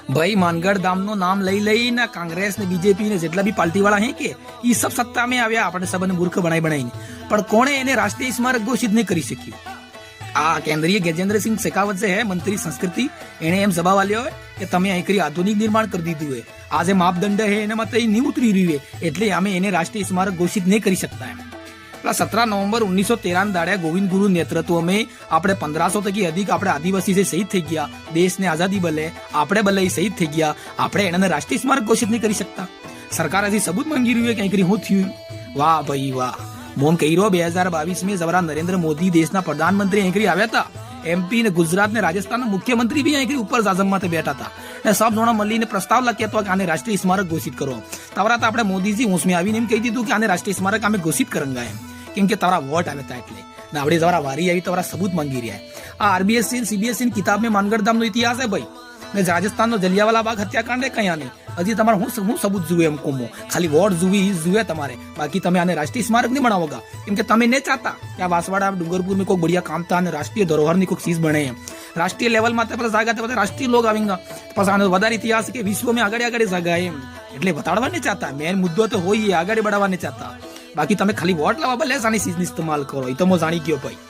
भाई मानगढ़ धाम नो नाम लई लई ना कांग्रेस ने बीजेपी ने जेटला भी पार्टी वाला है के ये सब सत्ता में આવ્યા આપણે સબને મૂર્ખ બનાવીને પણ કોણે એને રાષ્ટ્રીય સ્મારક ઘોષિત નહીં કરી શક્યું। આ કેન્દ્રીય ગજેન્દ્રસિંહ શેખાવત જે હે મંત્રી સંસ્કૃતિ એને એમ જવાબ આલ્યો કે તમે અહીં કરી આધુનિક નિર્માણ કરી દીધું હે, આ જે માપદંડ હે એના માટે નહીં ઉતરી રહ્યું હે એટલે અમે એને રાષ્ટ્રીય સ્મારક ઘોષિત નહીં કરી શકતા એમ। 17 નવેમ્બર 1913 દાડે ગોવિંદ ગુરુ નેતૃત્વ में આપણે 1500 થકી અધિક આપણે આદિવાસી જે શહીદ થઈ ગયા, દેશને આઝાદી બલે આપણે બલે શહીદ થઈ ગયા, આપણે એને રાષ્ટ્રીય સ્મારક ઘોષિત નહીં કરી શકતા। સરકાર હજી સબૂત માંગી રહ્યું કે કંઈ હું થયું। વાહ ભાઈ વાહ, મોમ કહીરો 2022 में જવરા નરેન્દ્ર મોદી દેશના પ્રધાનમંત્રી અહીં આવ્યા હતા, એમપી ને ગુજરાત ને રાજસ્થાનના મુખ્યમંત્રી બી અહીં ઉપર જાજમમાં બેઠા હતા ને સબ જણા મળીને પ્રસ્તાવ લખ્યા હતો કે આને રાષ્ટ્રીય સ્મારક ઘોષિત કરો। તવરા તો આપણે મોદીજી હોશમાં આવીને એમ કહી દીધું કે આને રાષ્ટ્રીય સ્મારક અમે ઘોષિત કરંગા એમ, કેમ કે તારા વોટ આવે તા એટલે ને આપણે જરા વારી આવી તવરા સબૂત માંગી રહ્યા। આ આરબીએસસી સીબીએસસી ની કિતાબ में માનગઢ ધામનો ઇતિહાસ હે ભાઈ ને રાજસ્થાનનો જલિયાવાલા બાગ હત્યાકાંડ કયા નહીં, હજી તમારે હું સબૂત જુએ એમ કોમો, ખાલી વોટ જુએ તમારે, બાકી તમે આને રાષ્ટ્રીય સ્મારક નહીં બનાવોગા કેમ કે તમે નહીં ચાહતા કે આ વાસવાડા ડુંગરपुर में कोई बढ़िया काम था અને રાષ્ટ્રીય ધરોહર ની કોઈ ચીજ બને એમ। રાષ્ટ્રીય લેવલ માં પછી જાગા તે રાષ્ટ્રીય લોગ આવેંગા, પછી આનો વધારે ઇતિહાસ કે વિશ્વમાં આગળ જાગા એમ, એટલે બતાડવા નહીં ચાહતા। મેન મુદ્દો તો હોય આગળ बढ़ावा नहीं चाहता, बाकी તમે ખાલી વોટ લાવવા બલે આની ચીજનો ઇસ્તેમાલ કરો, એ તો મો જાણી ગયો ભાઈ।